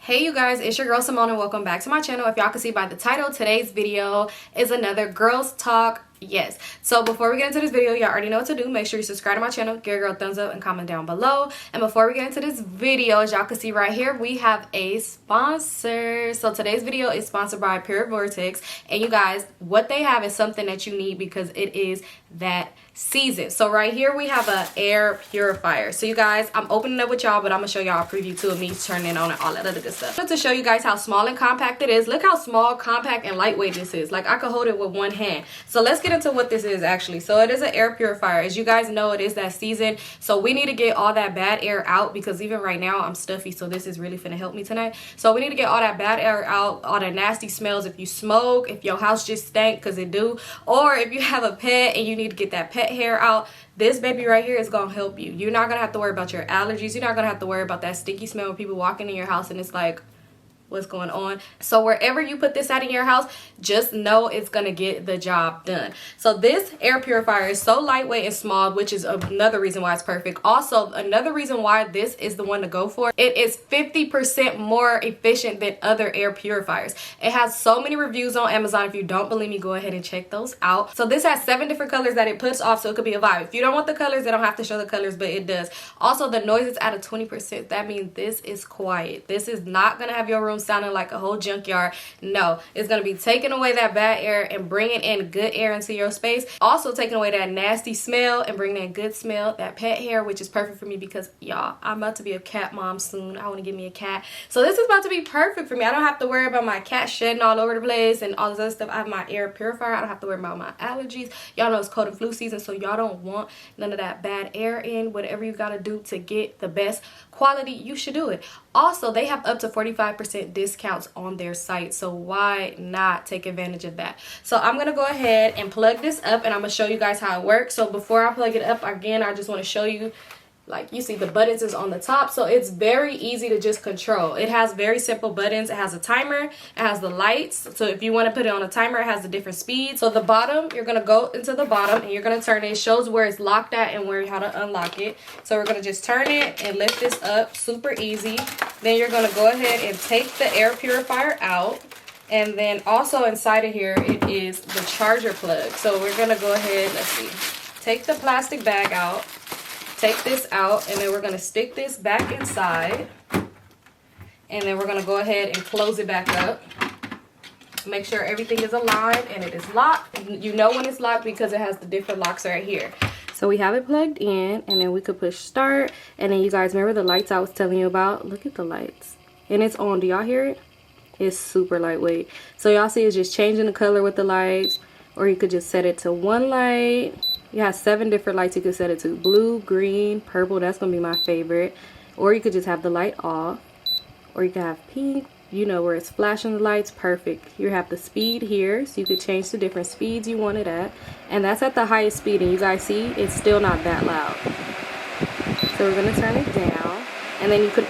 Hey you guys, it's your girl Symone and welcome back to my channel. If y'all can see by the title, today's video is another girls talk. Yes, so before we get into this video, y'all already know what to do. Make sure you subscribe to my channel, give a girl a thumbs up and comment down below. And before we get into this video, as y'all can see right here, we have a sponsor. So today's video is sponsored by Purivortex, and you guys, what they have is something that you need because it is that season. So right here we have an air purifier. So you guys, I'm opening up with y'all, but I'm gonna show y'all a preview too of me turning it on and all that other good stuff. But to show you guys how small and compact it is, look how small, compact, and lightweight this is. Like I could hold it with one hand. So let's get into what this is actually. So it is an air purifier. As you guys know, it is that season. So we need to get all that bad air out because even right now I'm stuffy. So this is really finna help me tonight. So we need to get all that bad air out, all the nasty smells. If you smoke, if your house just stank, because it do, or if you have a pet and you need to get that pet hair out, this baby right here is gonna help you. You're not gonna have to worry about your allergies. You're not gonna have to worry about that stinky smell when people walking in your house and it's like, what's going on? So wherever you put this at in your house, just know it's gonna get the job done. So this air purifier is so lightweight and small, which is another reason why it's perfect. Also, another reason why this is the one to go for, it is 50% more efficient than other air purifiers. It has so many reviews on Amazon. If you don't believe me, go ahead and check those out. So this has 7 different colors that it puts off, so it could be a vibe. If you don't want the colors, they don't have to show the colors, but it does. Also, the noise is at a 20%. That means this is quiet. This is not gonna have your room sounding like a whole junkyard. No, it's gonna be taking away that bad air and bringing in good air into your space. Also taking away that nasty smell and bringing in good smell, that pet hair, which is perfect for me because y'all, I'm about to be a cat mom soon. I want to get me a cat, so this is about to be perfect for me. I don't have to worry about my cat shedding all over the place and all this other stuff. I have my air purifier. I don't have to worry about my allergies. Y'all know it's cold and flu season, so y'all don't want none of that bad air in. Whatever you gotta do to get the best quality, you should do it. Also, they have up to 45% discounts on their site, so why not take advantage of that? So I'm gonna go ahead and plug this up and I'm gonna show you guys how it works. So before I plug it up, again, I just want to show you, like you see the buttons is on the top, so it's very easy to just control. It has very simple buttons. It has a timer, it has the lights, so if you want to put it on a timer, it has the different speeds. So the bottom, you're gonna go into the bottom and you're gonna turn it. It shows where it's locked at and where how to unlock it. So we're gonna just turn it and lift this up, super easy. Then you're gonna go ahead and take the air purifier out. And then also inside of here, it is the charger plug. So we're gonna go ahead, let's see, take the plastic bag out, take this out, and then we're gonna stick this back inside. And then we're gonna go ahead and close it back up. Make sure everything is aligned and it is locked. You know when it's locked because it has the different locks right here. So we have it plugged in, and then we could push start. And then you guys remember the lights I was telling you about? Look at the lights. And it's on, do y'all hear it? It's super lightweight. So y'all see it's just changing the color with the lights, or you could just set it to one light. You have 7 different lights you could set it to. Blue, green, purple, that's gonna be my favorite. Or you could just have the light off. Or you could have pink, you know, where it's flashing the lights, perfect. You have the speed here, so you could change the different speeds you want it at. And that's at the highest speed, and you guys see, it's still not that loud. So we're gonna turn it down. And then you can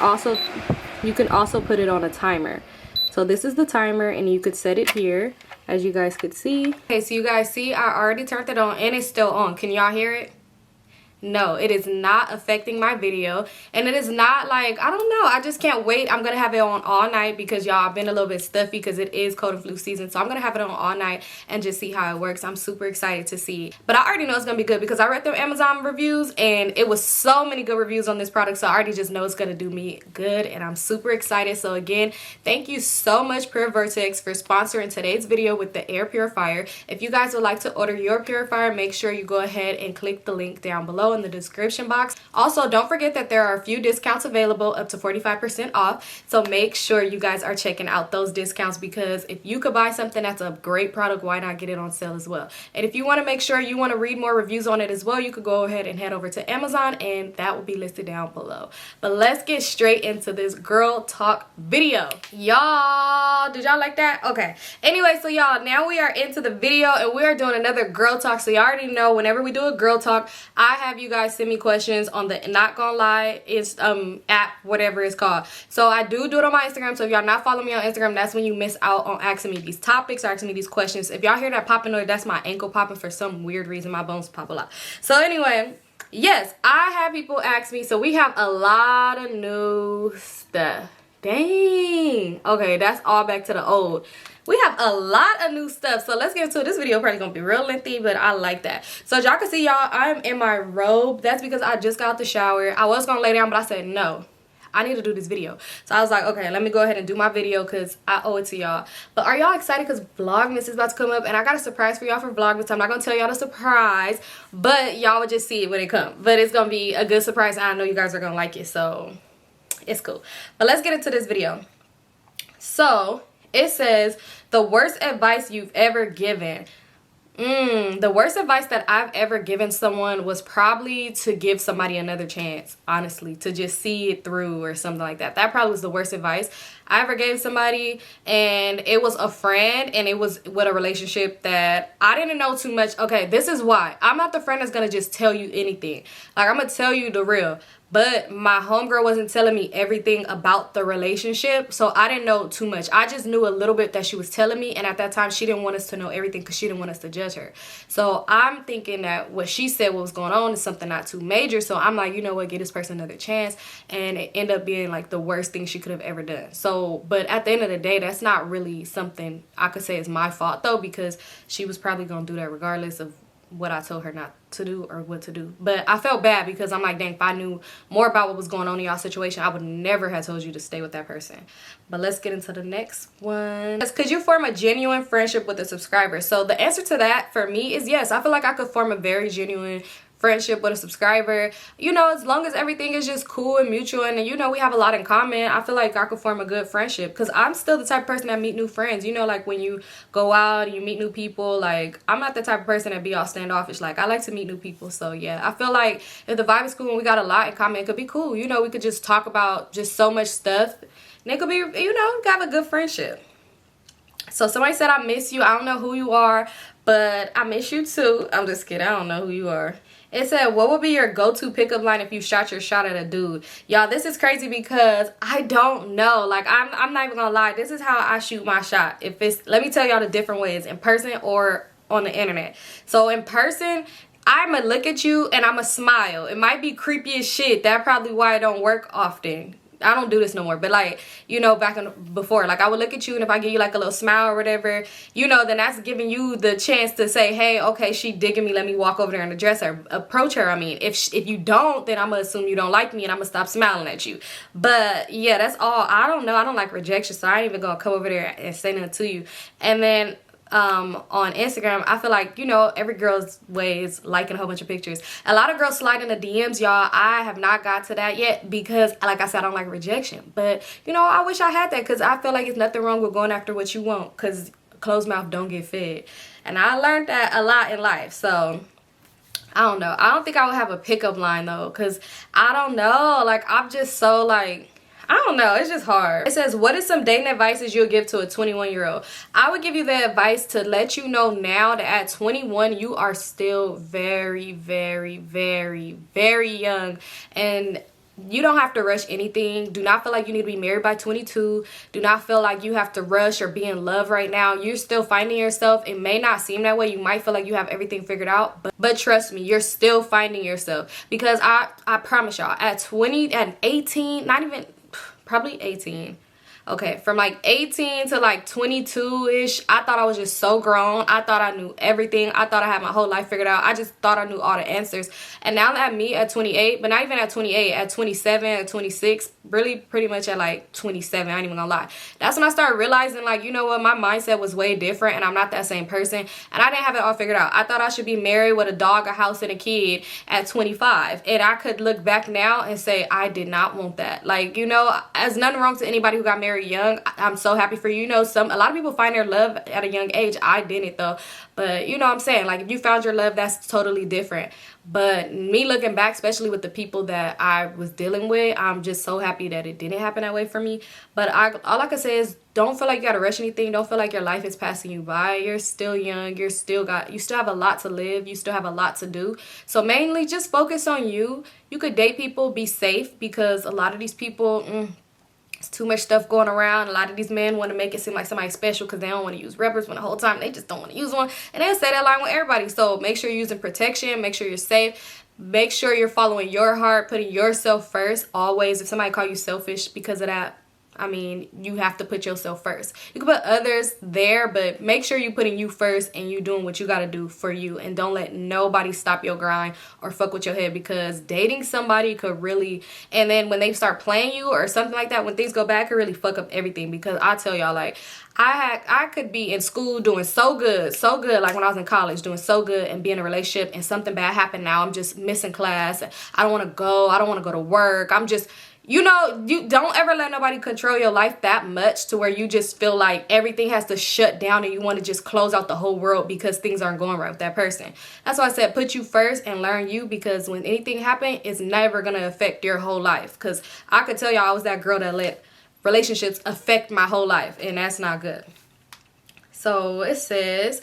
also put it on a timer. So this is the timer, and you could set it here, as you guys could see. Okay, so you guys see, I already turned it on, and it's still on. Can y'all hear it? No, it is not affecting my video, and it is not like, I don't know, I just can't wait. I'm gonna have it on all night because y'all, I've been a little bit stuffy because it is cold and flu season, so I'm gonna have it on all night and just see how it works. I'm super excited to see, but I already know it's gonna be good because I read the Amazon reviews and it was so many good reviews on this product, so I already just know it's gonna do me good, and I'm super excited. So again, thank you so much Purivortex for sponsoring today's video with the air purifier. If you guys would like to order your purifier, make sure you go ahead and click the link down below in the description box. Also, don't forget that there are a few discounts available, up to 45% off, so make sure you guys are checking out those discounts because if you could buy something that's a great product, why not get it on sale as well? And if you want to make sure you want to read more reviews on it as well, you could go ahead and head over to Amazon, and that will be listed down below. But let's get straight into this girl talk video. Y'all, did y'all like that? Okay, anyway, so y'all, now we are into the video and we are doing another girl talk. So you already know whenever we do a girl talk, I have you guys send me questions on the Not Gonna Lie is app, whatever it's called. So I do it on my Instagram, so if y'all not following me on Instagram, that's when you miss out on asking me these topics or asking me these questions. If y'all hear that popping noise, that's my ankle popping for some weird reason. My bones pop a lot. So anyway, yes, I have people ask me, so we have a lot of new stuff. Dang. Okay, that's all back to the old. We have a lot of new stuff, so let's get into it. This video probably gonna be real lengthy, but I like that. So as y'all can see, y'all, I'm in my robe. That's because I just got out the shower. I was gonna lay down, but I said no, I need to do this video. So I was like, okay, let me go ahead and do my video because I owe it to y'all. But are y'all excited because Vlogmas is about to come up, and I got a surprise for y'all for Vlogmas. I'm not gonna tell y'all the surprise, but y'all will just see it when it comes. But it's gonna be a good surprise, and I know you guys are gonna like it, so it's cool. But let's get into this video. So it says the worst advice you've ever given. The worst advice that I've ever given someone was probably to give somebody another chance, honestly, to just see it through or something like that. That probably was the worst advice I ever gave somebody, and it was a friend, and it was with a relationship that I didn't know too much. Okay, this is why. I'm not the friend that's gonna just tell you anything. Like, I'm gonna tell you the real. But my homegirl wasn't telling me everything about the relationship, so I didn't know too much. I just knew a little bit that she was telling me, and at that time, she didn't want us to know everything because she didn't want us to judge her. So I'm thinking that what she said, what was going on, is something not too major. So I'm like, you know what, give this person another chance, and it ended up being like the worst thing she could have ever done. So, but at the end of the day, that's not really something I could say is my fault though, because she was probably gonna do that regardless of what I told her not to do or what to do. But I felt bad because I'm like, dang, if I knew more about what was going on in y'all situation, I would never have told you to stay with that person. But let's get into the next one. Could you form a genuine friendship with a subscriber? So the answer to that for me is yes. I feel like I could form a very genuine friendship with a subscriber, you know, as long as everything is just cool and mutual, and you know, we have a lot in common. I feel like I could form a good friendship because I'm still the type of person that meet new friends. You know, like when you go out and you meet new people, like I'm not the type of person that be all standoffish. Like I like to meet new people. So yeah, I feel like if the vibe is cool and we got a lot in common, it could be cool. You know, we could just talk about just so much stuff, and it could be, you know, have a good friendship. So somebody said, I miss you. I don't know who you are, but I miss you too. I'm just kidding. I don't know who you are. It said, what would be your go-to pickup line if you shot your shot at a dude? Y'all, this is crazy because I don't know. Like, I'm not even gonna lie. This is how I shoot my shot. If it's, let me tell y'all the different ways, in person or on the internet. So in person, I'ma look at you and I'ma smile. It might be creepy as shit. That's probably why it don't work often. I don't do this no more, but like, you know, before, like I would look at you, and if I give you like a little smile or whatever, you know, then that's giving you the chance to say, hey, okay, she digging me, let me walk over there and address her, approach her. I mean, if you don't, then I'm gonna assume you don't like me and I'm gonna stop smiling at you. But yeah, that's all. I don't know, I don't like rejection, so I ain't even gonna come over there and say nothing to you. And then on Instagram, I feel like, you know, every girl's way is liking a whole bunch of pictures. A lot of girls slide in the DMs, y'all. I have not got to that yet because, like I said, I don't like rejection. But, you know, I wish I had that because I feel like it's nothing wrong with going after what you want because closed mouth don't get fed. And I learned that a lot in life. So I don't know. I don't think I would have a pickup line though, because I don't know. Like, I'm just so like, I don't know, it's just hard. It says, what is some dating advices you'll give to a 21-year-old? I would give you the advice to let you know now that at 21, you are still very, very, very, very young. And you don't have to rush anything. Do not feel like you need to be married by 22. Do not feel like you have to rush or be in love right now. You're still finding yourself. It may not seem that way. You might feel like you have everything figured out. But trust me, you're still finding yourself. Because I promise y'all, at 20, at 18, not even... probably 18. Okay, from like 18 to like 22-ish, I thought I was just so grown. I thought I knew everything. I thought I had my whole life figured out. I just thought I knew all the answers. And now that me at 28, but not even at 28, at 27, at 26, really pretty much at like 27, I ain't even gonna lie. That's when I started realizing, like, you know what, my mindset was way different and I'm not that same person. And I didn't have it all figured out. I thought I should be married with a dog, a house, and a kid at 25. And I could look back now and say, I did not want that. Like, you know, there's nothing wrong to anybody who got married young. I'm so happy for you. You know, a lot of people find their love at a young age. I didn't though. But you know what I'm saying? Like, if you found your love, that's totally different. But me looking back, especially with the people that I was dealing with, I'm just so happy that it didn't happen that way for me. But all I can say is, don't feel like you gotta rush anything. Don't feel like your life is passing you by. You're still young. You still have a lot to live. You still have a lot to do. So mainly just focus on you. You could date people, be safe, because a lot of these people, it's too much stuff going around. A lot of these men want to make it seem like somebody special because they don't want to use rubbers, when the whole time they just don't want to use one. And they'll say that line with everybody. So make sure you're using protection. Make sure you're safe. Make sure you're following your heart, putting yourself first always. If somebody call you selfish because of that, I mean, you have to put yourself first. You can put others there, but make sure you're putting you first and you doing what you got to do for you. And don't let nobody stop your grind or fuck with your head, because dating somebody could really, and then when they start playing you or something like that, when things go bad, it could really fuck up everything. Because I tell y'all, like, I could be in school doing so good, like when I was in college, doing so good and be in a relationship, and something bad happened. Now I'm just missing class. I don't want to go. I don't want to go to work. I'm just, you know, you don't ever let nobody control your life that much to where you just feel like everything has to shut down and you want to just close out the whole world because things aren't going right with that person. That's why I said put you first and learn you, because when anything happens, it's never going to affect your whole life. Because I could tell y'all I was that girl that let relationships affect my whole life, and that's not good. So it says,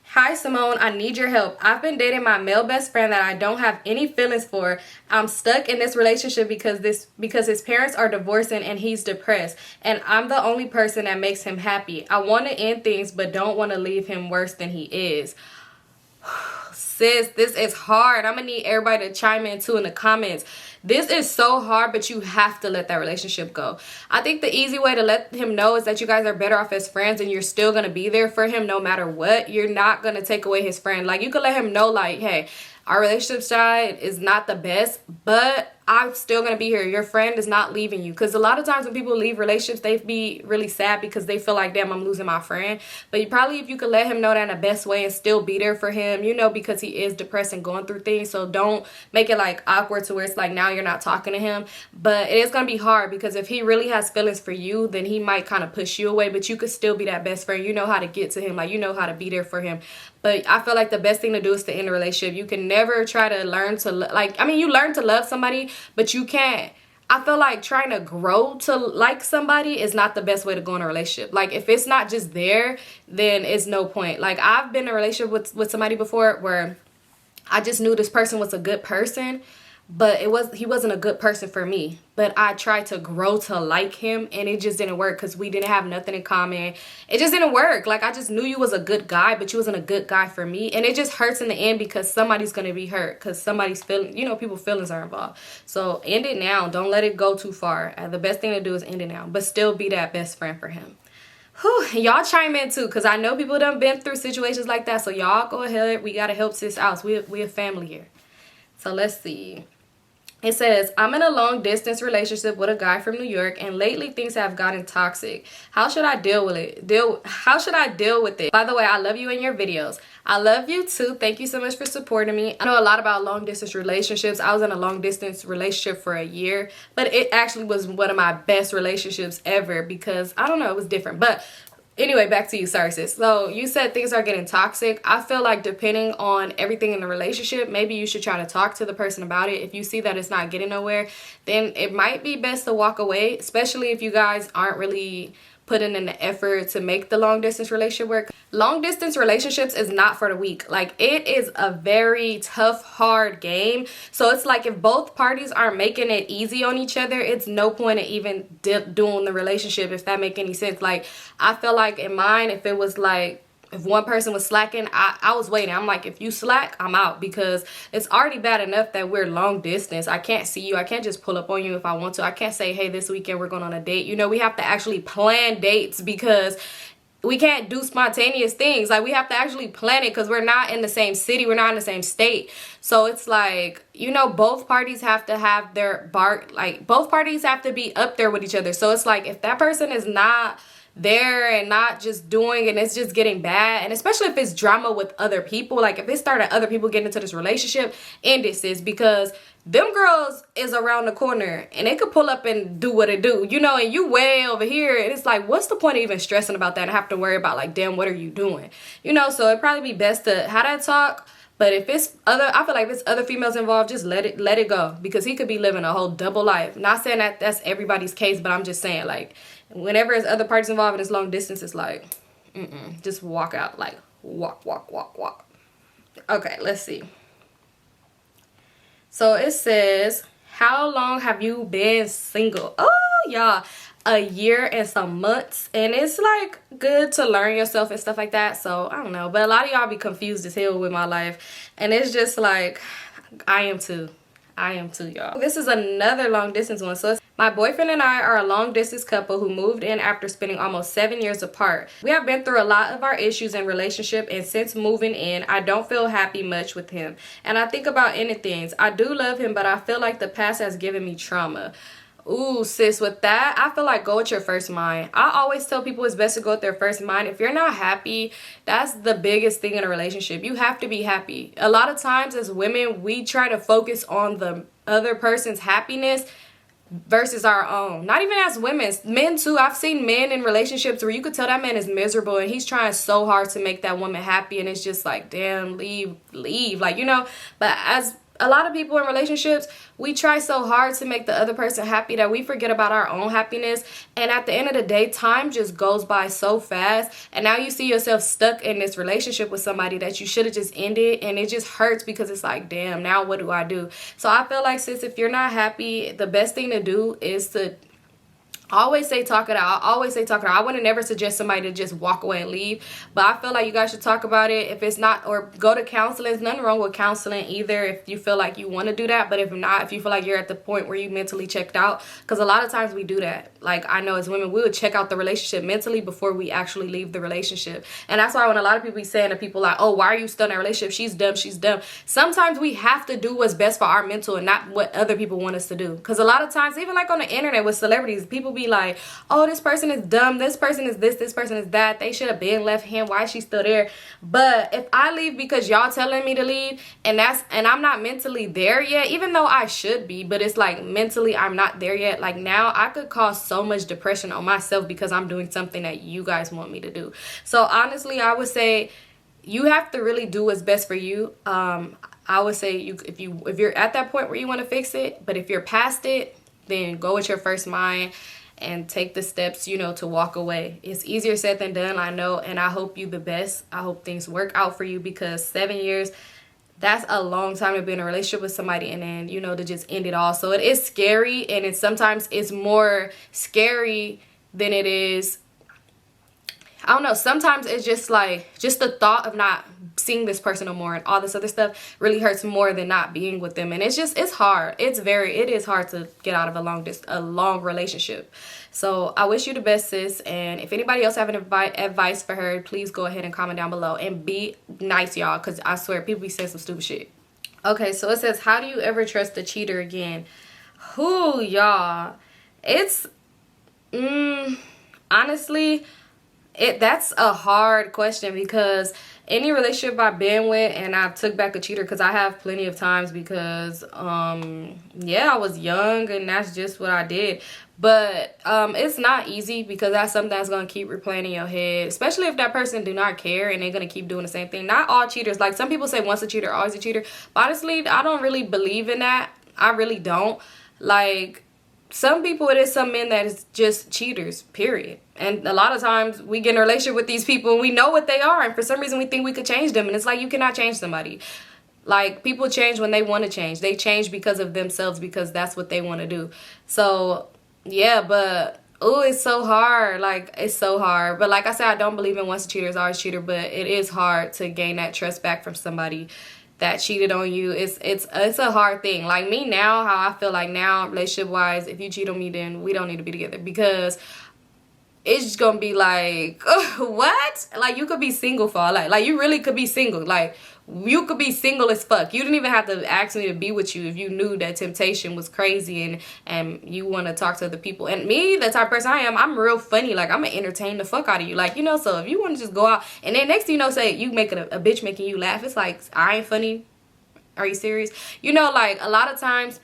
hi Simone, I need your help. I've been dating my male best friend that I don't have any feelings for. I'm stuck in this relationship because his parents are divorcing and he's depressed, and I'm the only person that makes him happy. I want to end things but don't want to leave him worse than he is. Sis, this is hard. I'm gonna need everybody to chime in too in the comments. This is so hard, but you have to let that relationship go. I think the easy way to let him know is that you guys are better off as friends, and you're still gonna be there for him no matter what. You're not gonna take away his friend. Like, you could let him know, like, hey, our relationship side is not the best, but I'm still going to be here. Your friend is not leaving you. Because a lot of times when people leave relationships, they be really sad because they feel like, damn, I'm losing my friend. But if you could let him know that in the best way and still be there for him, you know, because he is depressed and going through things. So don't make it like awkward to where it's like now you're not talking to him. But it is going to be hard, because if he really has feelings for you, then he might kind of push you away. But you could still be that best friend. You know how to get to him. Like, you know how to be there for him. But I feel like the best thing to do is to end a relationship. You can never try to learn to, you learn to love somebody, but you can't. I feel like trying to grow to like somebody is not the best way to go in a relationship. Like, if it's not just there, then it's no point. Like, I've been in a relationship with somebody before where I just knew this person was a good person, but he wasn't a good person for me. But I tried to grow to like him, and it just didn't work because we didn't have nothing in common. It just didn't work. Like, I just knew you was a good guy, but you wasn't a good guy for me. And it just hurts in the end because somebody's going to be hurt, because somebody's feeling, you know, people's feelings are involved. So end it now. Don't let it go too far. The best thing to do is end it now, but still be that best friend for him. Whew, y'all chime in too, because I know people done been through situations like that. So y'all go ahead. We got to help sis out. We a family here. So let's see. It says, I'm in a long distance relationship with a guy from New York, and lately things have gotten toxic. How should I deal with it? How should I deal with it? By the way, I love you in your videos. I love you too. Thank you so much for supporting me. I know a lot about long distance relationships. I was in a long distance relationship for a year, but it actually was one of my best relationships ever because, I don't know, it was different. But anyway, back to you. Sorry, sis. So you said things are getting toxic. I feel like depending on everything in the relationship, maybe you should try to talk to the person about it. If you see that it's not getting nowhere, then it might be best to walk away, especially if you guys aren't really putting in the effort to make the long distance relationship work. Long distance relationships is not for the weak. Like, it is a very tough, hard game. So it's like if both parties aren't making it easy on each other, it's no point in even doing the relationship, if that make any sense. Like, I feel like in mine, if it was like, if one person was slacking, I was waiting. I'm like, if you slack, I'm out, because it's already bad enough that we're long distance. I can't see you. I can't just pull up on you if I want to. I can't say, hey, this weekend we're going on a date. You know, we have to actually plan dates, because we can't do spontaneous things. Like, we have to actually plan it, because we're not in the same city. We're not in the same state. So it's like, you know, both parties have to have their both parties have to be up there with each other. So it's like, if that person is not there and not just doing, and it's just getting bad, and especially if it's drama with other people, like if it started other people getting into this relationship, end it, sis, because them girls is around the corner and they could pull up and do what it do, you know, and you way over here, and it's like, what's the point of even stressing about that and have to worry about, like, damn, what are you doing, you know? So it'd probably be best to have that talk. But if it's I feel like if it's other females involved, just let it go, because he could be living a whole double life. Not saying that that's everybody's case, but I'm just saying, like, whenever there's other parties involved and it's long distance, it's like, just walk out, like, walk. Okay, let's see. So it says, how long have you been single? Oh, y'all, a year and some months, and it's like good to learn yourself and stuff like that. So I don't know, but a lot of y'all be confused as hell with my life, and it's just like, I am too, y'all. This is another long distance one. So it's, My boyfriend and I are a long distance couple who moved in after spending almost 7 years apart. We have been through a lot of our issues in relationship, and since moving in, I don't feel happy much with him. And I think about ending things. I do love him, but I feel like the past has given me trauma. Ooh, sis, with that, I feel like go with your first mind. I always tell people it's best to go with their first mind. If you're not happy, that's the biggest thing in a relationship. You have to be happy. A lot of times as women, we try to focus on the other person's happiness versus our own. Not even as women, men too. I've seen men in relationships where you could tell that man is miserable and he's trying so hard to make that woman happy, and it's just like, damn, leave, like, you know. But as a lot of people in relationships, we try so hard to make the other person happy that we forget about our own happiness. And at the end of the day, time just goes by so fast. And now you see yourself stuck in this relationship with somebody that you should have just ended. And it just hurts because it's like, damn, now what do I do? So I feel like, sis, if you're not happy, the best thing to do is to always say talk it out. I wouldn't never suggest somebody to just walk away and leave, but I feel like you guys should talk about it. If it's not, or go to counseling. There's nothing wrong with counseling either if you feel like you want to do that. But if not, if you feel like you're at the point where you mentally checked out, because a lot of times we do that. Like, I know as women, we would check out the relationship mentally before we actually leave the relationship. And that's why when a lot of people be saying to people like, oh, why are you still in that relationship? She's dumb. Sometimes we have to do what's best for our mental and not what other people want us to do. Because a lot of times, even like on the internet with celebrities, people be like, oh, this person is dumb, this person is this person is that, they should have been left him, why is she still there? But if I leave because y'all telling me to leave, and I'm not mentally there yet, even though I should be, but it's like mentally I'm not there yet, like now I could cause so much depression on myself because I'm doing something that you guys want me to do. So honestly, I would say you have to really do what's best for you. I would say if you're at that point where you want to fix it, but if you're past it, then go with your first mind and take the steps, you know, to walk away. It's easier said than done, I know, and I hope you the best. I hope things work out for you, because 7 years, that's a long time to be in a relationship with somebody and then, you know, to just end it all. So it is scary, and sometimes it's more scary than it is, I don't know, sometimes it's just like, just the thought of not seeing this person no more and all this other stuff really hurts more than not being with them. And it's hard. It is hard to get out of a long relationship. So I wish you the best, sis. And if anybody else have advice for her, please go ahead and comment down below. And be nice, y'all, because I swear people be saying some stupid shit. Okay, so it says, how do you ever trust a cheater again? Who, y'all? It's, honestly, that's a hard question, because any relationship I've been with and I took back a cheater, because I have plenty of times, because yeah, I was young and that's just what I did. But it's not easy, because that's something that's going to keep replaying in your head, especially if that person do not care and they're going to keep doing the same thing. Not all cheaters, like some people say once a cheater, always a cheater. But honestly, I don't really believe in that. I really don't. Like, some people, it is some men that is just cheaters, period. And a lot of times we get in a relationship with these people and we know what they are, and for some reason we think we could change them. And it's like, you cannot change somebody. Like, people change when they want to change. They change because of themselves, because that's what they want to do. So yeah, but oh, it's so hard. Like, it's so hard. But like I said, I don't believe in once a cheater is always a cheater, but it is hard to gain that trust back from somebody that cheated on you. It's a hard thing. Like me now, how I feel like now, relationship wise, if you cheat on me, then we don't need to be together, because it's just gonna be like, what? Like, you could be single for all, like you really could be single. Like, you could be single as fuck. You didn't even have to ask me to be with you if you knew that temptation was crazy and you want to talk to other people. And me, the type of person I am, I'm real funny. Like, I'm gonna entertain the fuck out of you. Like, you know, so if you want to just go out and then next thing you know, say you make a bitch making you laugh, it's like, I ain't funny. Are you serious? You know, like, a lot of times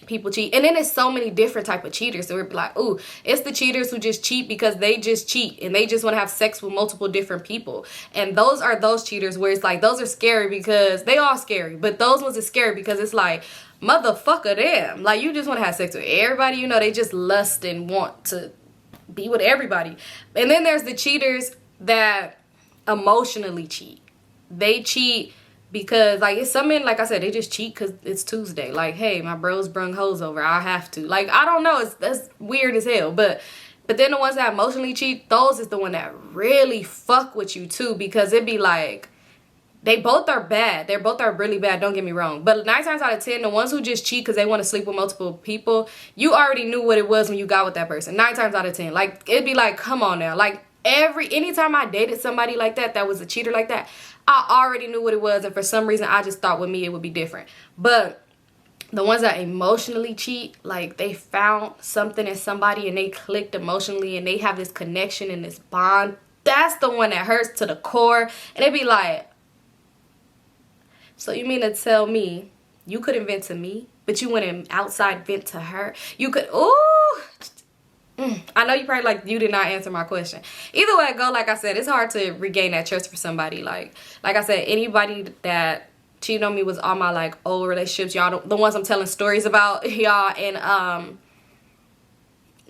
people cheat, and then there's so many different type of cheaters. So we're like, ooh, it's the cheaters who just cheat because they just cheat and they just want to have sex with multiple different people. And those are those cheaters where it's like, those are scary because they are scary, but those ones are scary because it's like, motherfucker them, like, you just want to have sex with everybody, you know, they just lust and want to be with everybody. And then there's the cheaters that emotionally cheat. They cheat because, like, it's some men, like I said, they just cheat because it's Tuesday. Like, hey, my bros brung hoes over, I have to. Like, I don't know, that's weird as hell. But then the ones that emotionally cheat, those is the one that really fuck with you too, because it be like, they both are bad. They both are really bad, don't get me wrong. But 9 times out of 10, the ones who just cheat because they want to sleep with multiple people, you already knew what it was when you got with that person. 9 times out of 10. Like, it'd be like, come on now. Like, anytime I dated somebody like that was a cheater like that, I already knew what it was. And for some reason, I just thought with me it would be different. But the ones that emotionally cheat, like, they found something in somebody and they clicked emotionally and they have this connection and this bond. That's the one that hurts to the core. And it'd be like, so you mean to tell me you couldn't vent to me, but you went outside vent to her? You could, ooh. I know you probably like, you did not answer my question. Either way it go, like I said, it's hard to regain that trust for somebody. Like I said, anybody that cheated on me was all my like old relationships, y'all, the ones I'm telling stories about, y'all. And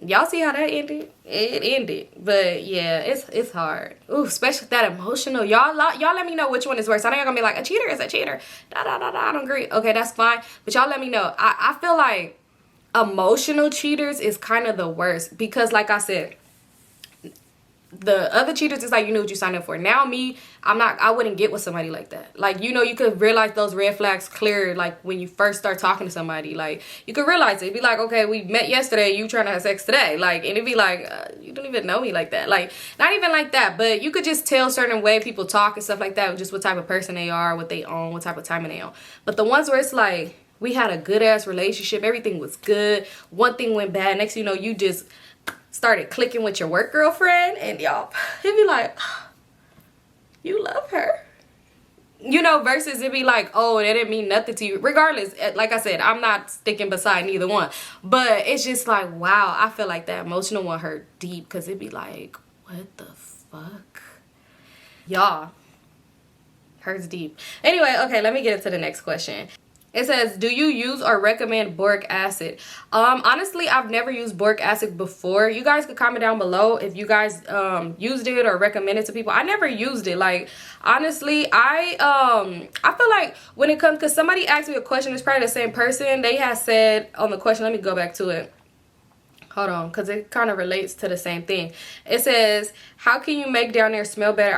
y'all see how that ended? It ended. But yeah, it's hard. Ooh, especially that emotional. Y'all let me know which one is worse. I know y'all gonna be like, a cheater is a cheater. I don't agree. Okay, that's fine. But y'all let me know. I feel like emotional cheaters is kind of the worst. Because like I said, the other cheaters is like, you knew what you signed up for. Now me, I wouldn't get with somebody like that. Like, you know, you could realize those red flags clear, like when you first start talking to somebody. Like, you could realize it. It'd be like, okay, we met yesterday, you trying to have sex today. Like, and it'd be like, you don't even know me like that. Like, not even like that, but you could just tell certain way people talk and stuff like that, just what type of person they are, what they own, what type of timing they own. But the ones where it's like, we had a good ass relationship, everything was good, one thing went bad, next thing you know, you just started clicking with your work girlfriend, and y'all, it'd be like, you love her, you know, versus it'd be like, oh, that didn't mean nothing to you. Regardless, like I said, I'm not sticking beside neither one, but it's just like, wow, I feel like that emotional one hurt deep, because it'd be like, what the fuck, y'all, hurts deep. Anyway, okay, let me get into the next question. It says, do you use or recommend boric acid? Honestly, I've never used boric acid before. You guys could comment down below if you guys used it or recommend it to people. I never used it. Like, honestly, I feel like when it comes, because somebody asked me a question, it's probably the same person. They had said on the question, let me go back to it. Hold on, because it kind of relates to the same thing. It says, how can you make down there smell better?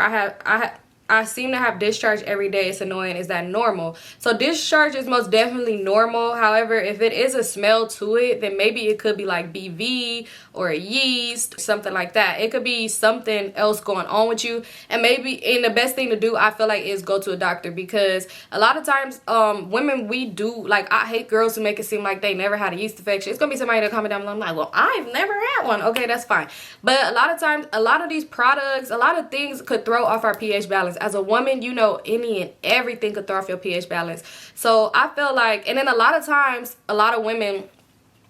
I seem to have discharge every day. It's annoying. Is that normal? So discharge is most definitely normal. However, if it is a smell to it, then maybe it could be like BV or a yeast, something like that. It could be something else going on with you. And the best thing to do, I feel like, is go to a doctor, because a lot of times women, we do, like, I hate girls who make it seem like they never had a yeast infection. It's gonna be somebody that comment down below, I'm like, well, I've never had one. Okay, that's fine. But a lot of times, a lot of these products, a lot of things could throw off our pH balance. As a woman, you know, any and everything could throw off your pH balance. So I feel like, and then a lot of times, a lot of women,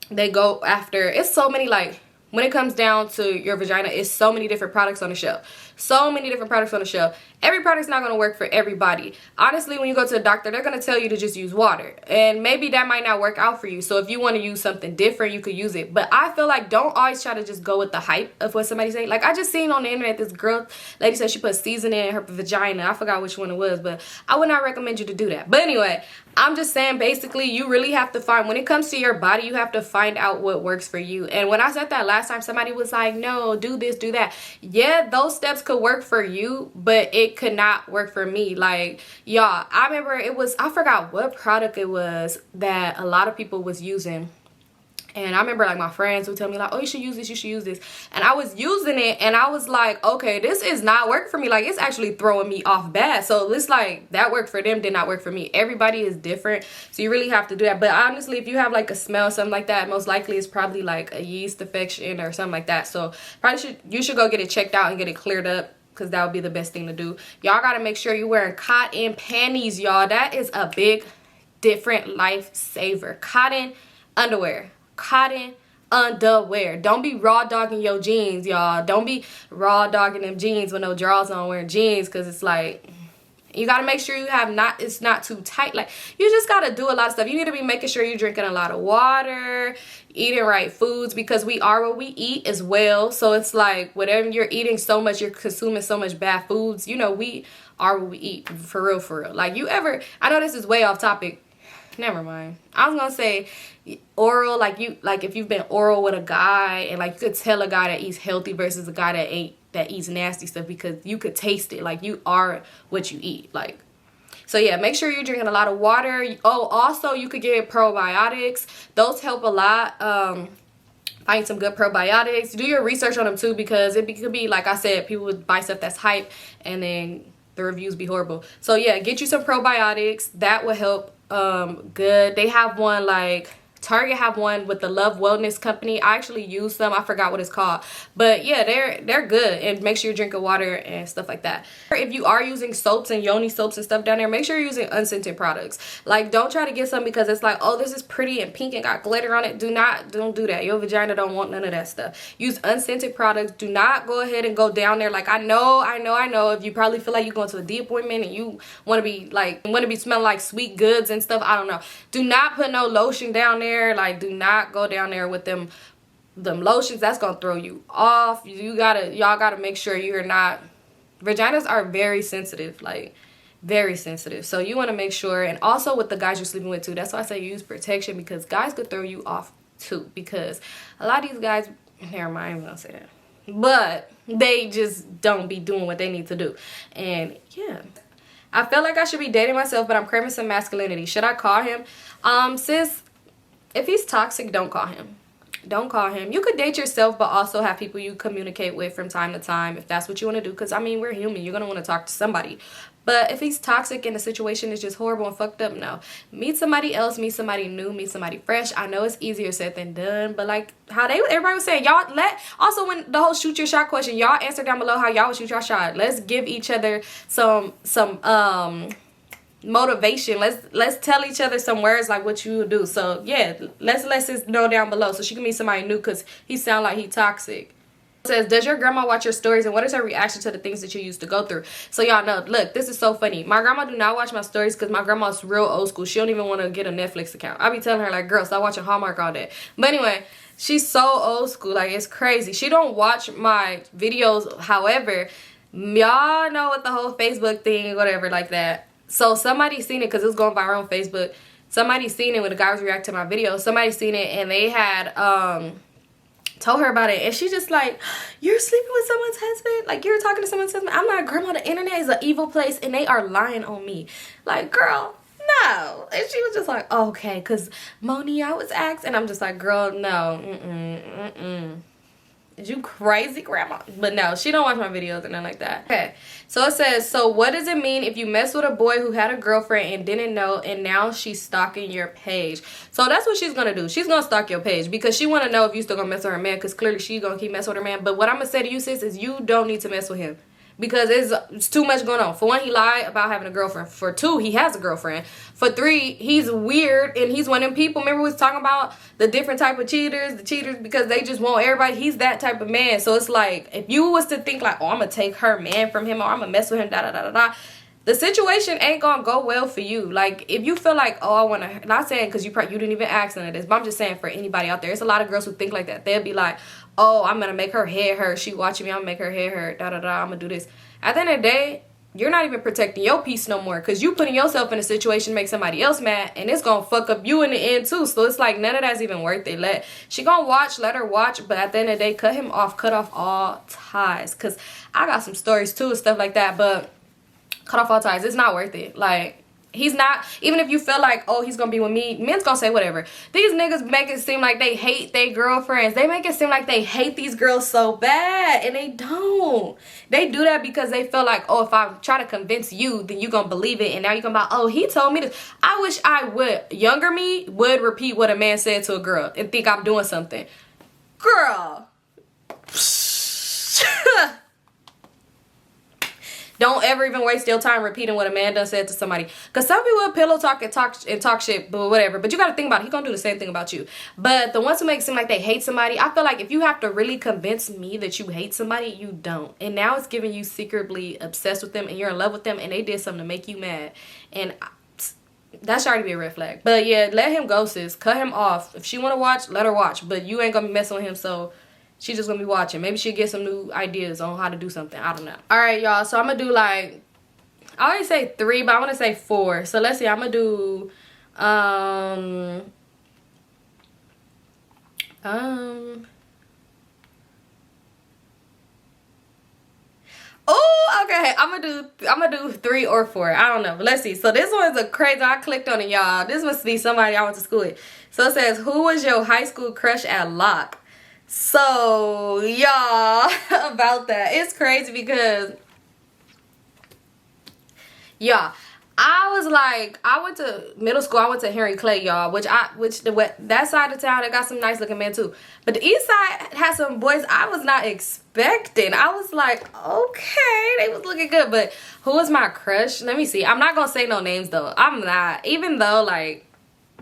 they go after, it's so many, like, when it comes down to your vagina, it's so many different products on the shelf. So many different products on the shelf. Every product's not going to work for everybody. Honestly, when you go to the doctor, they're going to tell you to just use water. And maybe that might not work out for you. So if you want to use something different, you could use it. But I feel like, don't always try to just go with the hype of what somebody say. Like, I just seen on the internet, this girl, lady said she put seasoning in her vagina. I forgot which one it was, but I would not recommend you to do that. But anyway, I'm just saying, basically, you really have to find, when it comes to your body, you have to find out what works for you. And when I said that last time, somebody was like, no, do this, do that. Yeah, those steps could work for you, but it could not work for me. Like, y'all, I remember it was, I forgot what product it was that a lot of people was using. And I remember, like, my friends would tell me, like, oh, you should use this, you should use this. And I was using it, and I was like, okay, this is not working for me. Like, it's actually throwing me off bad. So it's like, that worked for them, did not work for me. Everybody is different, so you really have to do that. But honestly, if you have, like, a smell, something like that, most likely it's probably, like, a yeast infection or something like that. So you should go get it checked out and get it cleared up, because that would be the best thing to do. Y'all got to make sure you're wearing cotton panties, y'all. That is a big, different lifesaver. Cotton underwear. Cotton underwear. Don't be raw dogging your jeans, y'all. Don't be raw dogging them jeans with no drawers on, wearing jeans, because it's like, you got to make sure you have it's not too tight. Like, you just got to do a lot of stuff. You need to be making sure you're drinking a lot of water, eating right foods, because we are what we eat as well. So it's like, whatever you're eating so much, you're consuming so much bad foods. You know, we are what we eat, for real, for real. Like, I know this is way off topic. Never mind. I was gonna say oral, like if you've been oral with a guy, and like you could tell a guy that eats healthy versus a guy that eats nasty stuff, because you could taste it. Like, you are what you eat. Like, So yeah, make sure you're drinking a lot of water. Oh, also you could get probiotics. Those help a lot. Find some good probiotics. Do your research on them too, because it could be, like I said, people would buy stuff that's hype and then the reviews be horrible. So yeah, get you some probiotics. That will help good. They have one, like Target have one with the Love Wellness Company. I actually use them. I forgot what it's called. But yeah, they're good. And make sure you're drinking water and stuff like that. If you are using soaps and yoni soaps and stuff down there, make sure you're using unscented products. Like, don't try to get some because it's like, oh, this is pretty and pink and got glitter on it. Don't do that. Your vagina don't want none of that stuff. Use unscented products. Do not go ahead and go down there. Like, I know if you probably feel like you're going to a D appointment and you want to be smelling like sweet goods and stuff. I don't know. Do not put no lotion down there. Like, do not go down there with them lotions. That's gonna throw you off. Y'all gotta make sure you're not. Vaginas are very sensitive, like very sensitive. So you want to make sure. And also with the guys you're sleeping with too. That's why I say use protection, because guys could throw you off too. Because a lot of these guys, never mind, I'm gonna say that, but they just don't be doing what they need to do. And yeah, I feel like I should be dating myself, but I'm craving some masculinity. Should I call him? Sis, if he's toxic, don't call him. Don't call him. You could date yourself, but also have people you communicate with from time to time if that's what you want to do. Because, I mean, we're human. You're going to want to talk to somebody. But if he's toxic and the situation is just horrible and fucked up, no. Meet somebody else. Meet somebody new. Meet somebody fresh. I know it's easier said than done. But, like, everybody was saying, y'all also when the whole shoot your shot question, y'all answer down below how y'all would shoot your shot. Let's give each other some motivation. Let's tell each other some words like what you would do. So yeah, let's let sis know down below so she can meet somebody new, because he sound like he toxic. It says, does your grandma watch your stories and what is her reaction to the things that you used to go through? So y'all know, look, this is so funny. My grandma do not watch my stories because my grandma's real old school. She don't even want to get a Netflix account. I be telling her, like, girl, stop watching Hallmark all day. But anyway, she's so old school, like it's crazy. She don't watch my videos. However, y'all know what the whole Facebook thing, whatever, like that. So somebody seen it because it was going viral on Facebook. Somebody seen it when the guy was reacting to my video. Somebody seen it and they had told her about it. And she just like, you're sleeping with someone's husband? Like, you're talking to someone's husband? I'm not, grandma. The internet is an evil place and they are lying on me. Like, girl, no. And she was just like, oh, okay, because Moni, I was asked. And I'm just like, girl, no. Is you crazy, grandma? But no, she don't watch my videos and nothing like that. Okay, so it says, so what does it mean if you mess with a boy who had a girlfriend and didn't know and now she's stalking your page? So that's what she's gonna do. She's gonna stalk your page because she wanna know if you still gonna mess with her man, because clearly she's gonna keep messing with her man. But what I'm gonna say to you, sis, is you don't need to mess with him. Because it's too much going on. For one, he lied about having a girlfriend. For two, he has a girlfriend. For three, he's weird and he's one of them people. Remember we was talking about the different type of cheaters, the cheaters because they just want everybody. He's that type of man. So it's like, if you was to think like, oh, I'm gonna take her man from him, or I'm gonna mess with him, the situation ain't gonna go well for you. Like, if you feel like, oh, I wanna, not saying because you didn't even ask none of this, but I'm just saying for anybody out there, it's a lot of girls who think like that. They'll be like, oh, I'm gonna make her head hurt. She watching me, I'm gonna make her head hurt, I'm gonna do this. At the end of the day, you're not even protecting your peace no more, because you putting yourself in a situation to make somebody else mad, and it's gonna fuck up you in the end too. So it's like, none of that's even worth it. She gonna watch, let her watch, but at the end of the day, cut him off, cut off all ties. Because I got some stories too and stuff like that, but cut off all ties. It's not worth it. Like, he's not, even if you feel like, oh, he's gonna be with me, men's gonna say whatever. These niggas make it seem like they hate their girlfriends. They make it seem like they hate these girls so bad, and they don't. They do that because they feel like, oh, if I try to convince you, then you gonna believe it, and now you gonna be like, oh, he told me this. I wish I would. Younger me would repeat what a man said to a girl and think I'm doing something. Girl. Don't ever even waste your time repeating what a man done said to somebody. Because some people will pillow talk and talk shit, but whatever. But you got to think about it. He's going to do the same thing about you. But the ones who make it seem like they hate somebody, I feel like if you have to really convince me that you hate somebody, you don't. And now it's giving you secretly obsessed with them and you're in love with them and they did something to make you mad. And that should already be a red flag. But yeah, let him go, sis. Cut him off. If she want to watch, let her watch. But you ain't going to be messing with him, so she's just gonna be watching. Maybe she'll get some new ideas on how to do something. I don't know. Alright, y'all. So I'm gonna do like, I always say 3, but I wanna say 4. So let's see. I'm gonna do oh, okay. I'm I'm gonna do 3 or 4. I don't know. But let's see. So this one's a crazy. I clicked on it, y'all. This must be somebody I went to school with. So it says, who was your high school crush at Locke? So y'all, about that, it's crazy because y'all, I went to middle school. I went to Henry Clay, y'all, that side of town, they got some nice looking men too. But the east side had some boys I was not expecting. I was like, okay, they was looking good. But who was my crush? Let me see. I'm not gonna say no names though. I'm not, even though like,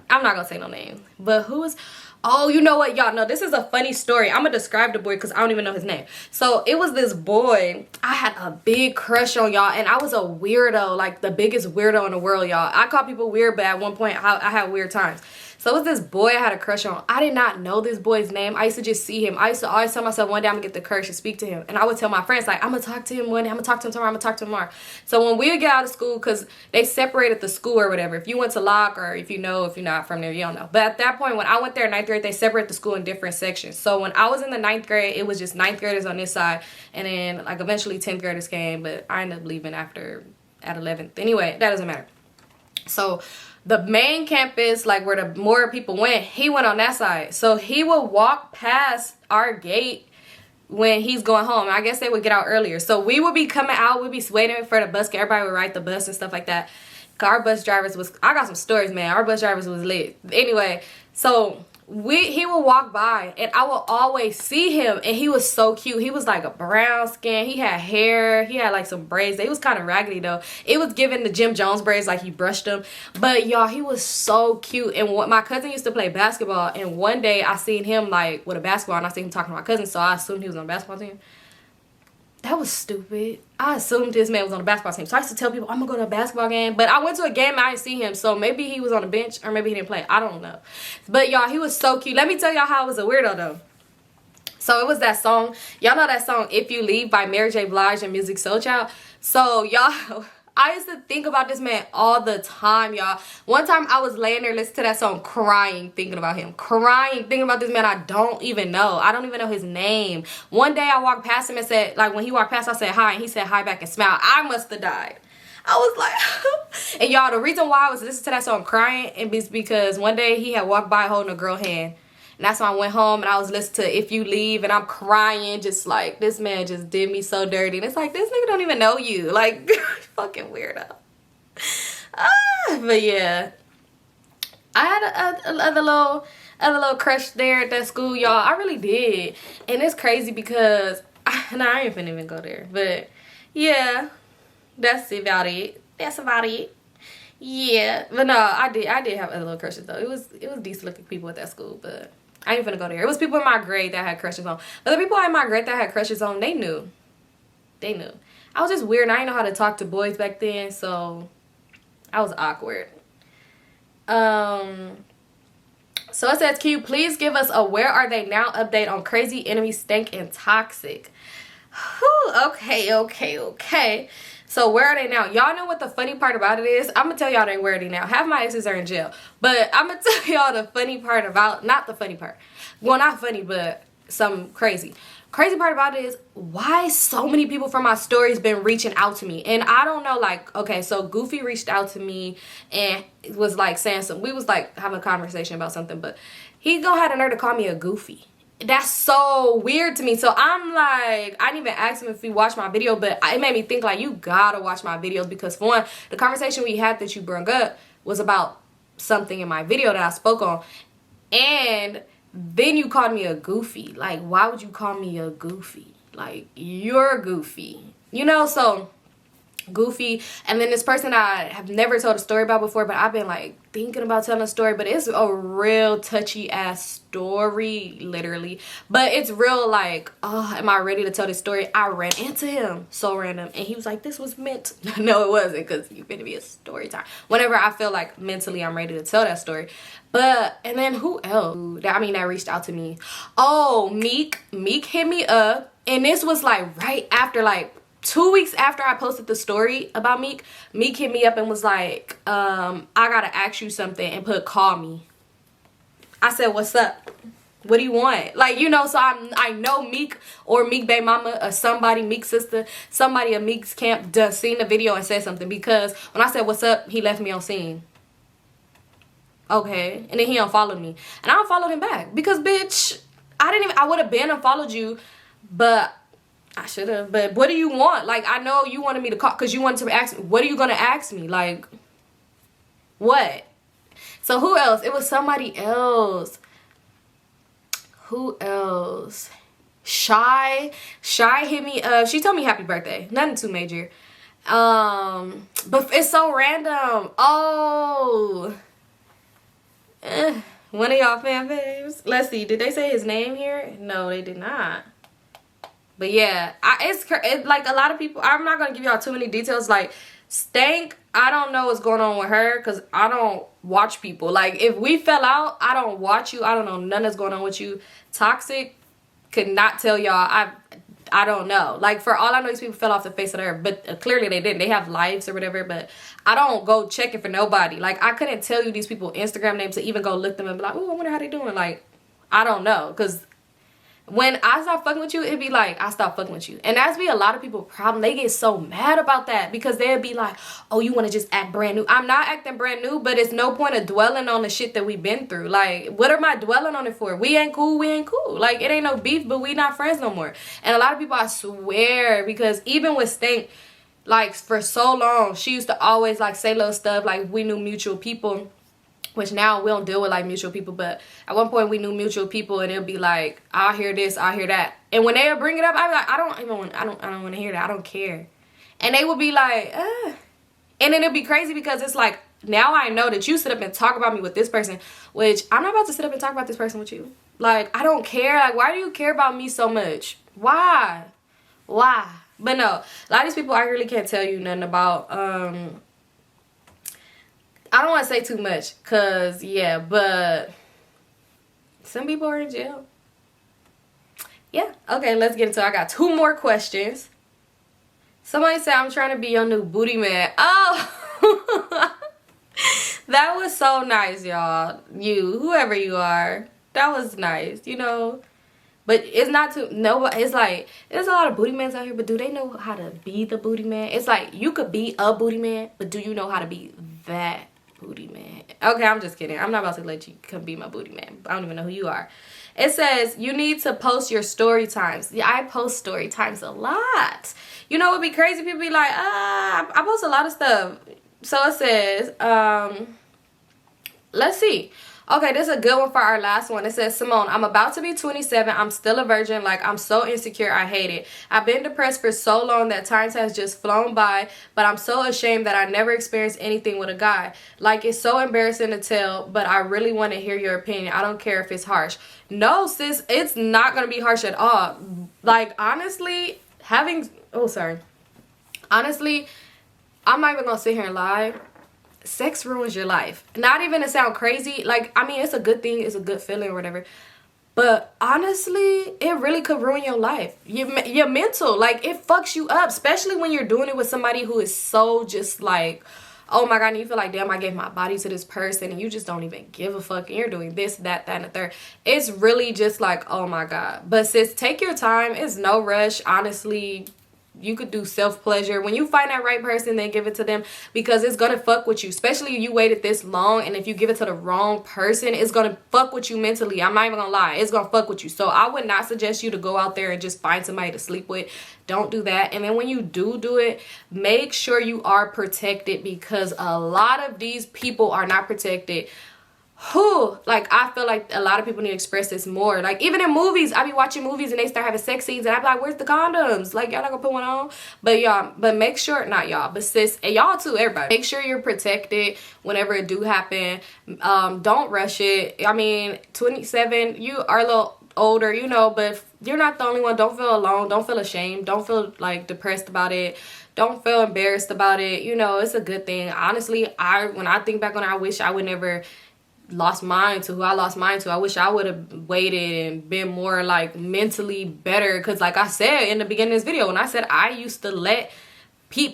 I'm not gonna say no names. But who was, oh, you know what, y'all? No, this is a funny story. I'm gonna describe the boy because I don't even know his name. So it was this boy I had a big crush on, y'all, and I was a weirdo, like the biggest weirdo in the world, y'all. I call people weird, but at one point I had weird times. So it was this boy I had a crush on. I did not know this boy's name. I used to just see him. I used to always tell myself one day I'm gonna get the courage to speak to him. And I would tell my friends, like, I'm gonna talk to him one day, I'm gonna talk to him tomorrow, I'm gonna talk to him tomorrow. So when we would get out of school, because they separated the school or whatever. If you went to Locke, or if you're not from there, you don't know. But at that point, when I went there in 9th grade, they separated the school in different sections. So when I was in the 9th grade, it was just 9th graders on this side. And then like eventually 10th graders came, but I ended up leaving at 11th. Anyway, that doesn't matter. So the main campus, like where the more people went, he went on that side. So he would walk past our gate when he's going home. I guess they would get out earlier. So we would be coming out, we'd be waiting for the bus. Everybody would ride the bus and stuff like that. Our bus drivers was, I got some stories, man. Our bus drivers was lit. Anyway, so he would walk by and I would always see him, and he was so cute. He was like a brown skin. He had hair. He had like some braids. They was kind of raggedy though. It was giving the Jim Jones braids, like he brushed them. But y'all, he was so cute. And my cousin used to play basketball, and one day I seen him like with a basketball, and I seen him talking to my cousin, so I assumed he was on the basketball team. That was stupid. I assumed this man was on the basketball team. So I used to tell people, I'm going to go to a basketball game. But I went to a game and I didn't see him. So maybe he was on the bench or maybe he didn't play. I don't know. But y'all, he was so cute. Let me tell y'all how I was a weirdo though. So it was that song. Y'all know that song, If You Leave by Mary J. Blige and Music Soul Child. So y'all, I used to think about this man all the time, y'all. One time I was laying there listening to that song, crying, thinking about him. Crying, thinking about this man I don't even know. I don't even know his name. One day I walked past him and said, like when he walked past, I said hi, and he said hi back and smiled. I must have died. I was like, and y'all, the reason why I was listening to that song crying is because one day he had walked by holding a girl's hand. And that's when I went home and I was listening to If You Leave, and I'm crying, just like, this man just did me so dirty. And it's like, this nigga don't even know you. Like, fucking weirdo. But yeah. I had another little crush there at that school, y'all. I really did. And it's crazy because, I ain't finna even go there. But yeah, that's about it. That's about it. Yeah. But no, I did have other little crushes though. It was decent looking people at that school, but I ain't finna go there. It was people in my grade that had crushes on. But the people in my grade that had crushes on, they knew. They knew. I was just weird, and I didn't know how to talk to boys back then, so I was awkward. So it says, can you please give us a Where Are They Now update on Crazy Enemy, Stank, and Toxic? Whew, okay. So where are they now? Y'all know what the funny part about it is? I'm gonna tell y'all where are they now. Half my exes are in jail. But I'm gonna tell y'all the funny part about, not the funny part. Well, not funny, but some crazy. Crazy part about it is why so many people from my stories been reaching out to me. And I don't know, like, okay, so Goofy reached out to me and was like saying something. We was like having a conversation about something, but he gonna have the nerve to call me a goofy. That's so weird to me. So I'm like, I didn't even ask him if he watched my video, but it made me think like, you gotta watch my videos, because for one, the conversation we had that you brought up was about something in my video that I spoke on, and then you called me a goofy. Like, why would you call me a goofy? Like, you're goofy, you know? So Goofy, and then this person I have never told a story about before, but I've been like thinking about telling a story, but it's a real touchy ass story, literally, but it's real like, oh, am I ready to tell this story? I ran into him so random, and he was like, this was meant no, it wasn't, because you're gonna be a story time whenever I feel like mentally I'm ready to tell that story. But and then who else that reached out to me? Oh, Meek hit me up, and this was like right after, like 2 weeks after I posted the story about Meek hit me up and was like, I gotta ask you something, and put call me. I said, what's up? What do you want? Like, you know, so I know Meek or Meek baby mama or somebody, Meek's sister, somebody at Meek's camp done seen the video and said something, because when I said what's up, he left me on scene. Okay, and then he unfollowed me, and I unfollowed him back because, bitch, I would have been unfollowed you, but I should have. But what do you want? Like, I know you wanted me to call because you wanted to ask me. What are you gonna ask me? Like, what? So who else? It was somebody else. Who else? Shy hit me up. She told me happy birthday. Nothing too major. But it's so random. Oh. One of y'all fan faves. Let's see. Did they say his name here? No, they did not. But yeah, it's like a lot of people. I'm not gonna give y'all too many details. Like Stank, I don't know what's going on with her because I don't watch people. Like, if we fell out, I don't watch you. I don't know none that's going on with you. Toxic, could not tell y'all. I don't know. Like, for all I know, these people fell off the face of the earth, but clearly they didn't. They have lives or whatever, but I don't go checking for nobody. Like, I couldn't tell you these people Instagram names to even go look them and be like, oh, I wonder how they doing. Like, I don't know, because when I stop fucking with you, it'd be like, I stop fucking with you. And that's be a lot of people's problem. They get so mad about that because they'll be like, oh, you want to just act brand new. I'm not acting brand new, but it's no point of dwelling on the shit that we've been through. Like, what am I dwelling on it for? We ain't cool, we ain't cool. Like, it ain't no beef, but we not friends no more. And a lot of people, I swear, because even with Stank, like, for so long, she used to always, like, say little stuff, like, we knew mutual people. Which now we don't deal with like mutual people, but at one point we knew mutual people, and it'll be like, I'll hear this, I'll hear that, and when they'll bring it up, I'll be like, I don't want to hear that, I don't care, and they will be like, and then it'll be crazy because it's like, now I know that you sit up and talk about me with this person, which I'm not about to sit up and talk about this person with you. Like, I don't care. Like, why do you care about me so much? Why? But no, a lot of these people I really can't tell you nothing about. I don't want to say too much, cause yeah, but some people are in jail. Yeah, okay, let's get into it. I got 2 more questions. Somebody said I'm trying to be your new booty man. Oh, that was so nice, y'all. You, whoever you are, that was nice, you know. But it's not too, no, it's like, there's a lot of booty mans out here, but do they know how to be the booty man? It's like, you could be a booty man, but do you know how to be that booty man? Okay, I'm just kidding. I'm not about to let you come be my booty man. I don't even know who you are. It says you need to post your story times. Yeah, I post story times a lot. You know, it'd be crazy. People be like, I post a lot of stuff. So it says, let's see. Okay, this is a good one for our last one. It says, Simone, I'm about to be 27. I'm still a virgin. Like, I'm so insecure. I hate it. I've been depressed for so long that time has just flown by, but I'm so ashamed that I never experienced anything with a guy. Like, it's so embarrassing to tell, but I really want to hear your opinion. I don't care if it's harsh. No, sis, it's not going to be harsh at all. Like, honestly, honestly, I'm not even going to sit here and lie. Sex ruins your life. Not even to sound crazy. Like, I mean, it's a good thing. It's a good feeling or whatever. But honestly, it really could ruin your life. Your mental. Like, it fucks you up. Especially when you're doing it with somebody who is so just like, oh my God, and you feel like, damn, I gave my body to this person. And you just don't even give a fuck. And you're doing this, that, and the third. It's really just like, oh my God. But sis, take your time. It's no rush. Honestly, you could do self-pleasure. When you find that right person, then give it to them, because it's gonna fuck with you, especially if you waited this long. And if you give it to the wrong person, it's gonna fuck with you mentally. I'm not even gonna lie, it's gonna fuck with you. So I would not suggest you to go out there and just find somebody to sleep with. Don't do that. And then when you do it, make sure you are protected, because a lot of these people are not protected. Like, I feel like a lot of people need to express this more. Like, even in movies, I be watching movies and they start having sex scenes and I be like, where's the condoms? Like, y'all not gonna put one on? But y'all, but make sure, not y'all, but sis, and y'all too, everybody, make sure you're protected whenever it do happen. Don't rush it. I mean, 27, you are a little older, you know, but you're not the only one. Don't feel alone. Don't feel ashamed. Don't feel like depressed about it. Don't feel embarrassed about it. You know, it's a good thing. Honestly, when I think back on it, I wish I would never lost mine to who I lost mine to. I wish I would have waited and been more like mentally better, because like I said in the beginning of this video, when I said I used to let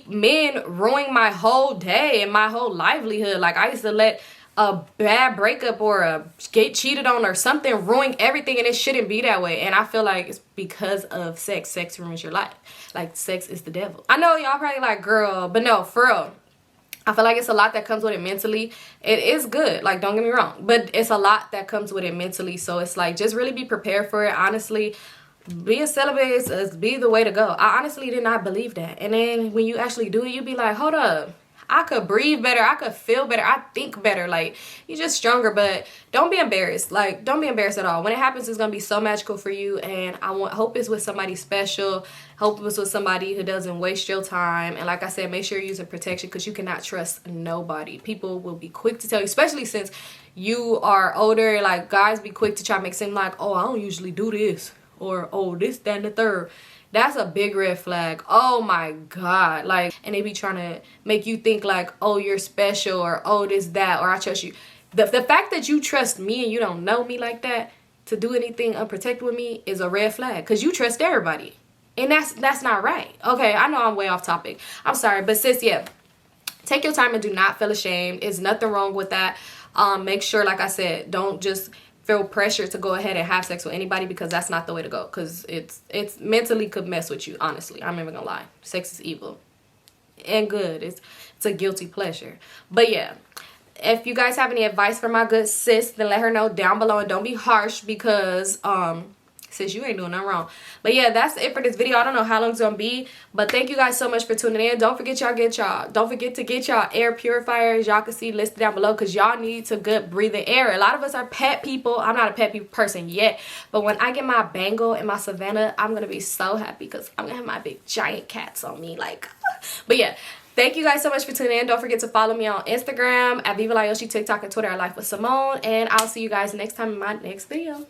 men ruin my whole day and my whole livelihood, like I used to let a bad breakup or a get cheated on or something ruin everything, and it shouldn't be that way. And I feel like it's because of sex. Sex ruins your life. Like, sex is the devil. I know y'all probably like, girl, but no, for real. I feel like it's a lot that comes with it mentally. It is good, like, don't get me wrong, but it's a lot that comes with it mentally. So it's like, just really be prepared for it. Honestly, being celibate is be the way to go. I honestly did not believe that. And then when you actually do it, you be like, hold up, I could breathe better, I could feel better, I think better. Like, you're just stronger. But don't be embarrassed. Like, don't be embarrassed at all. When it happens, it's gonna be so magical for you. And hope it's with somebody special. Hope it's with somebody who doesn't waste your time. And like I said, make sure you're using protection, because you cannot trust nobody. People will be quick to tell you, especially since you are older. Like, guys be quick to try to make it seem like, oh, I don't usually do this, or oh, this, that, and the third. That's a big red flag. Oh my God. Like, and they be trying to make you think like, oh, you're special, or oh, this, that, or I trust you. The fact that you trust me and you don't know me like that to do anything unprotected with me is a red flag, because you trust everybody. And that's not right. Okay, I know I'm way off topic. I'm sorry. But sis, yeah, take your time and do not feel ashamed. There's nothing wrong with that. Make sure, like I said, don't just feel pressure to go ahead and have sex with anybody, because that's not the way to go. Because it's mentally could mess with you. Honestly, I'm never gonna lie. Sex is evil and good. It's a guilty pleasure. But yeah, if you guys have any advice for my good sis, then let her know down below, and don't be harsh, because sis, you ain't doing nothing wrong. But yeah, that's it for this video. I don't know how long it's gonna be, but thank you guys so much for tuning in. Don't forget to get y'all air purifiers. Y'all can see listed down below, because y'all need to good breathing air. A lot of us are pet people. I'm not a pet people person yet, but when I get my Bengal and my Savannah, I'm gonna be so happy, because I'm gonna have my big giant cats on me. Like, but yeah, thank you guys so much for tuning in. Don't forget to follow me on Instagram at Vivalayoshii, TikTok, and Twitter at LifeWithSymone, and I'll see you guys next time in my next video.